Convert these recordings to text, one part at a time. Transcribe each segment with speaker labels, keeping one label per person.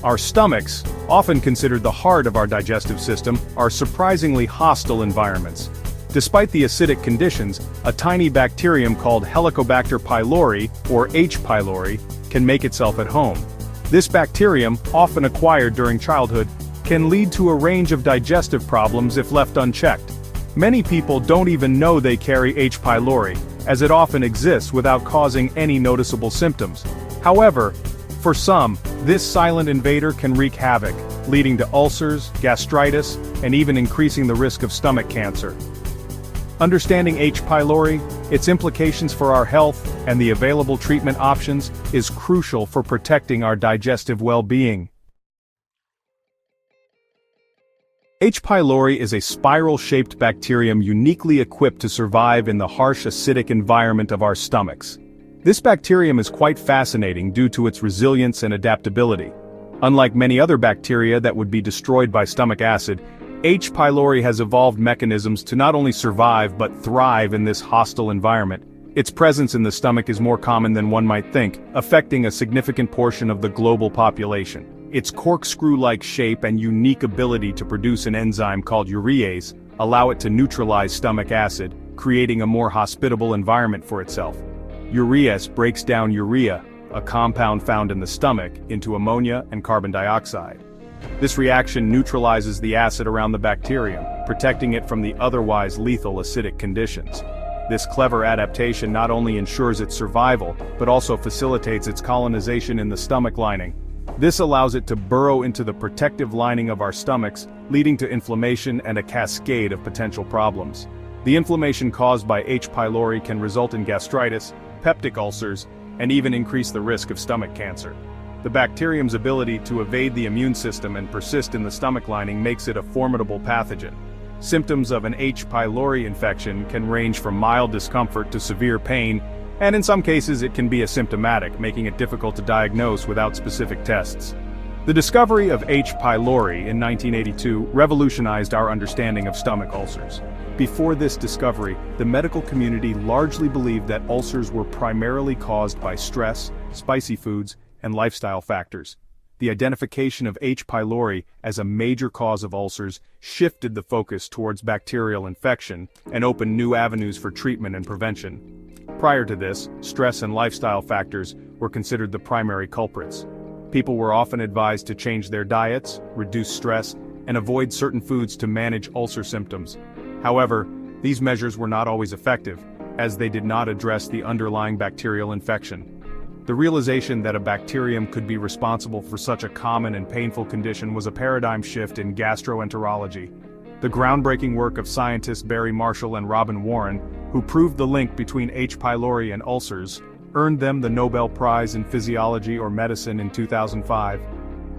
Speaker 1: Our stomachs, often considered the heart of our digestive system, are surprisingly hostile environments. Despite the acidic conditions, a tiny bacterium called Helicobacter pylori, or H. pylori, can make itself at home. This bacterium, often acquired during childhood, can lead to a range of digestive problems if left unchecked. Many people don't even know they carry H. pylori, as it often exists without causing any noticeable symptoms. However, for some, this silent invader can wreak havoc, leading to ulcers, gastritis, and even increasing the risk of stomach cancer. Understanding H. pylori, its implications for our health, and the available treatment options is crucial for protecting our digestive well-being. H. pylori is a spiral-shaped bacterium uniquely equipped to survive in the harsh acidic environment of our stomachs. This bacterium is quite fascinating due to its resilience and adaptability. Unlike many other bacteria that would be destroyed by stomach acid, H. pylori has evolved mechanisms to not only survive but thrive in this hostile environment. Its presence in the stomach is more common than one might think, affecting a significant portion of the global population. Its corkscrew-like shape and unique ability to produce an enzyme called urease allow it to neutralize stomach acid, creating a more hospitable environment for itself. Urease breaks down urea, a compound found in the stomach, into ammonia and carbon dioxide. This reaction neutralizes the acid around the bacterium, protecting it from the otherwise lethal acidic conditions. This clever adaptation not only ensures its survival, but also facilitates its colonization in the stomach lining. This allows it to burrow into the protective lining of our stomachs, leading to inflammation and a cascade of potential problems. The inflammation caused by H. pylori can result in gastritis, peptic ulcers, and even increase the risk of stomach cancer. The bacterium's ability to evade the immune system and persist in the stomach lining makes it a formidable pathogen. Symptoms of an H. pylori infection can range from mild discomfort to severe pain, and in some cases it can be asymptomatic, making it difficult to diagnose without specific tests. The discovery of H. pylori in 1982 revolutionized our understanding of stomach ulcers. Before this discovery, the medical community largely believed that ulcers were primarily caused by stress, spicy foods, and lifestyle factors. The identification of H. pylori as a major cause of ulcers shifted the focus towards bacterial infection and opened new avenues for treatment and prevention. Prior to this, stress and lifestyle factors were considered the primary culprits. People were often advised to change their diets, reduce stress, and avoid certain foods to manage ulcer symptoms. However, these measures were not always effective, as they did not address the underlying bacterial infection. The realization that a bacterium could be responsible for such a common and painful condition was a paradigm shift in gastroenterology. The groundbreaking work of scientists Barry Marshall and Robin Warren, who proved the link between H. pylori and ulcers, earned them the Nobel Prize in Physiology or Medicine in 2005.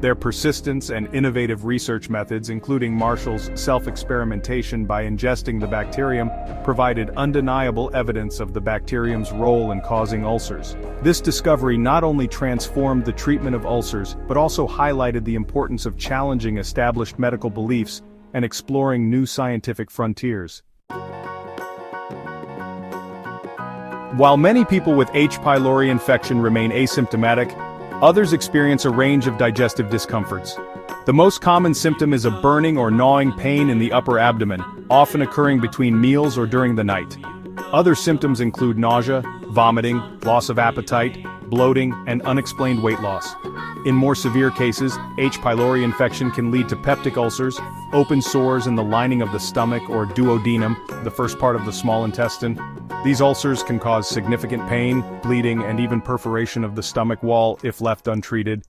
Speaker 1: Their persistence and innovative research methods, including Marshall's self-experimentation by ingesting the bacterium, provided undeniable evidence of the bacterium's role in causing ulcers. This discovery not only transformed the treatment of ulcers, but also highlighted the importance of challenging established medical beliefs and exploring new scientific frontiers. While many people with H. pylori infection remain asymptomatic, others experience a range of digestive discomforts. The most common symptom is a burning or gnawing pain in the upper abdomen, often occurring between meals or during the night. Other symptoms include nausea, vomiting, loss of appetite, bloating, and unexplained weight loss. In more severe cases, H. pylori infection can lead to peptic ulcers, open sores in the lining of the stomach or duodenum, the first part of the small intestine. These ulcers can cause significant pain, bleeding, and even perforation of the stomach wall if left untreated.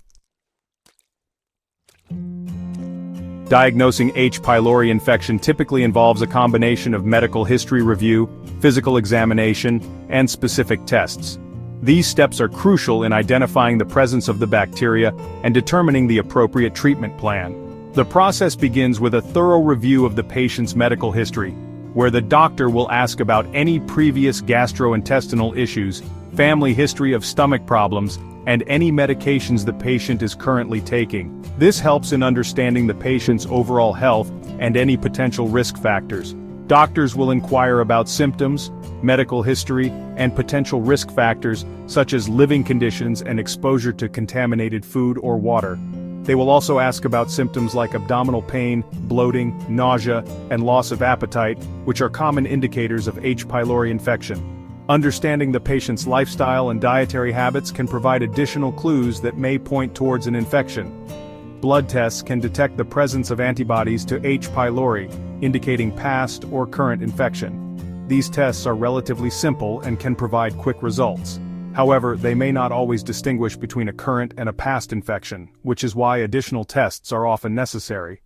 Speaker 1: Diagnosing H. pylori infection typically involves a combination of medical history review, physical examination, and specific tests. These steps are crucial in identifying the presence of the bacteria and determining the appropriate treatment plan. The process begins with a thorough review of the patient's medical history, where the doctor will ask about any previous gastrointestinal issues, family history of stomach problems, and any medications the patient is currently taking. This helps in understanding the patient's overall health and any potential risk factors. Doctors will inquire about symptoms, medical history, and potential risk factors such as living conditions and exposure to contaminated food or water. They will also ask about symptoms like abdominal pain, bloating, nausea, and loss of appetite, which are common indicators of H. pylori infection. Understanding the patient's lifestyle and dietary habits can provide additional clues that may point towards an infection. Blood tests can detect the presence of antibodies to H. pylori, indicating past or current infection. These tests are relatively simple and can provide quick results. However, they may not always distinguish between a current and a past infection, which is why additional tests are often necessary.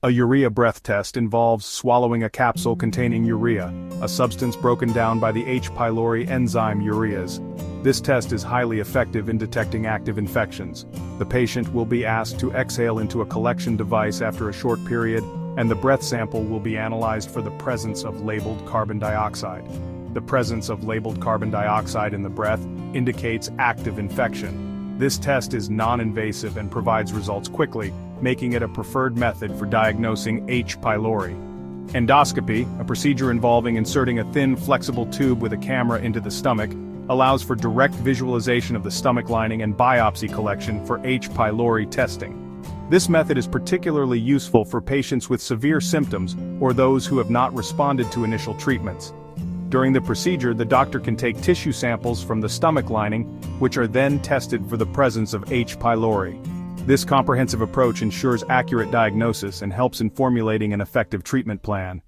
Speaker 1: A urea breath test involves swallowing a capsule containing urea, a substance broken down by the H. pylori enzyme urease. This test is highly effective in detecting active infections. The patient will be asked to exhale into a collection device after a short period, and the breath sample will be analyzed for the presence of labeled carbon dioxide. The presence of labeled carbon dioxide in the breath indicates active infection. This test is non-invasive and provides results quickly, making it a preferred method for diagnosing H. pylori. Endoscopy, a procedure involving inserting a thin, flexible tube with a camera into the stomach, allows for direct visualization of the stomach lining and biopsy collection for H. pylori testing. This method is particularly useful for patients with severe symptoms or those who have not responded to initial treatments. During the procedure, the doctor can take tissue samples from the stomach lining, which are then tested for the presence of H. pylori. This comprehensive approach ensures accurate diagnosis and helps in formulating an effective treatment plan.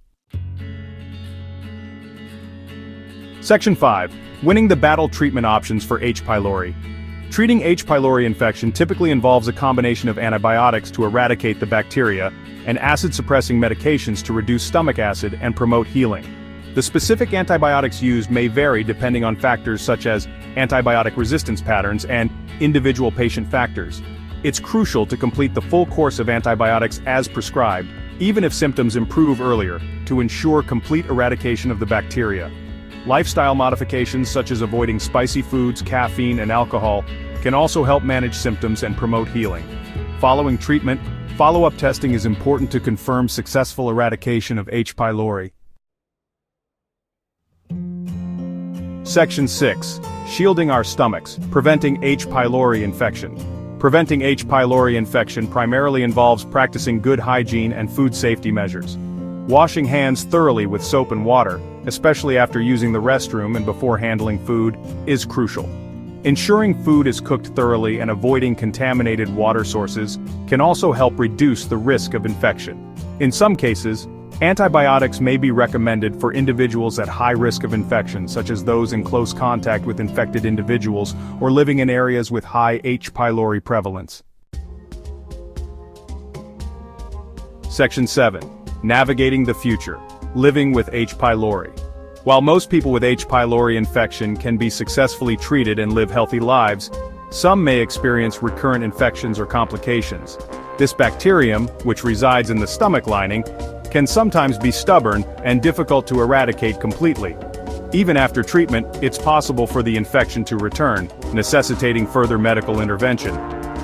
Speaker 1: Section 5. Winning the battle treatment options for H. pylori. Treating H. pylori infection typically involves a combination of antibiotics to eradicate the bacteria and acid-suppressing medications to reduce stomach acid and promote healing. The specific antibiotics used may vary depending on factors such as antibiotic resistance patterns and individual patient factors. It's crucial to complete the full course of antibiotics as prescribed, even if symptoms improve earlier, to ensure complete eradication of the bacteria. Lifestyle modifications such as avoiding spicy foods, caffeine, and alcohol can also help manage symptoms and promote healing. Following treatment, follow-up testing is important to confirm successful eradication of H. pylori. Section 6. Shielding our stomachs, preventing H. pylori infection. Preventing H. pylori infection primarily involves practicing good hygiene and food safety measures. Washing hands thoroughly with soap and water, especially after using the restroom and before handling food, is crucial. Ensuring food is cooked thoroughly and avoiding contaminated water sources can also help reduce the risk of infection. In some cases, antibiotics may be recommended for individuals at high risk of infection, such as those in close contact with infected individuals or living in areas with high H. pylori prevalence. Section 7. Navigating the future. Living with H. pylori. While most people with H. pylori infection can be successfully treated and live healthy lives, some may experience recurrent infections or complications. This bacterium, which resides in the stomach lining, can sometimes be stubborn and difficult to eradicate completely. Even after treatment, it's possible for the infection to return, necessitating further medical intervention.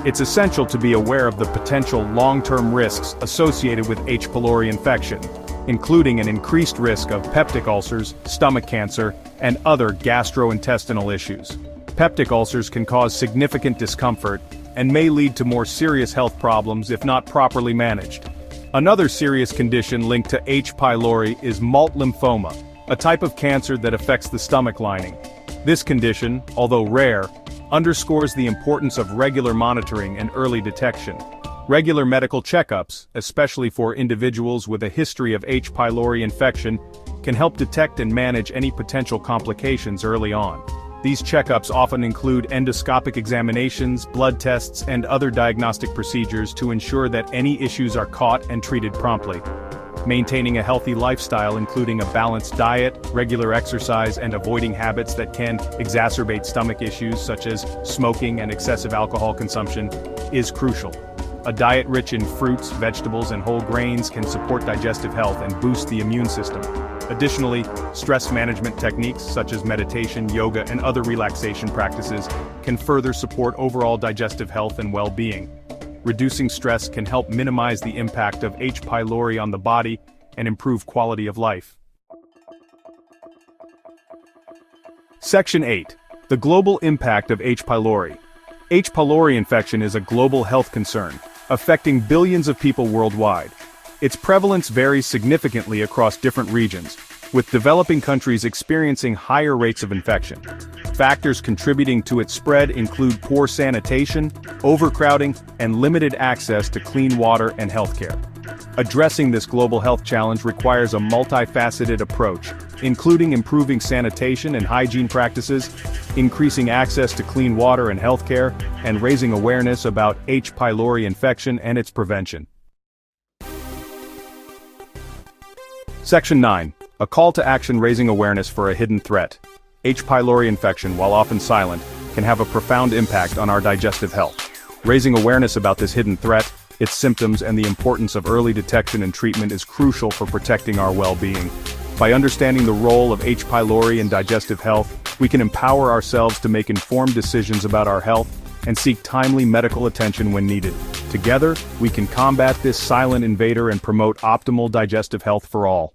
Speaker 1: It's essential to be aware of the potential long-term risks associated with H. pylori infection, including an increased risk of peptic ulcers, stomach cancer, and other gastrointestinal issues. Peptic ulcers can cause significant discomfort and may lead to more serious health problems if not properly managed. Another serious condition linked to H. pylori is malt lymphoma, a type of cancer that affects the stomach lining. This condition, although rare, underscores the importance of regular monitoring and early detection. Regular medical checkups, especially for individuals with a history of H. pylori infection, can help detect and manage any potential complications early on. These checkups often include endoscopic examinations, blood tests, and other diagnostic procedures to ensure that any issues are caught and treated promptly. Maintaining a healthy lifestyle including a balanced diet, regular exercise, and avoiding habits that can exacerbate stomach issues such as smoking and excessive alcohol consumption is crucial. A diet rich in fruits, vegetables, and whole grains can support digestive health and boost the immune system. Additionally, stress management techniques such as meditation, yoga, and other relaxation practices can further support overall digestive health and well-being. Reducing stress can help minimize the impact of H. pylori on the body and improve quality of life. Section 8. The global impact of H. pylori. H. pylori infection is a global health concern, affecting billions of people worldwide. Its prevalence varies significantly across different regions, with developing countries experiencing higher rates of infection. Factors contributing to its spread include poor sanitation, overcrowding, and limited access to clean water and healthcare. Addressing this global health challenge requires a multifaceted approach, including improving sanitation and hygiene practices, increasing access to clean water and healthcare, and raising awareness about H. pylori infection and its prevention. Section 9. A call to action raising awareness for a hidden threat. H. pylori infection, while often silent, can have a profound impact on our digestive health. Raising awareness about this hidden threat, its symptoms, and the importance of early detection and treatment is crucial for protecting our well-being. By understanding the role of H. pylori in digestive health, we can empower ourselves to make informed decisions about our health and seek timely medical attention when needed. Together, we can combat this silent invader and promote optimal digestive health for all.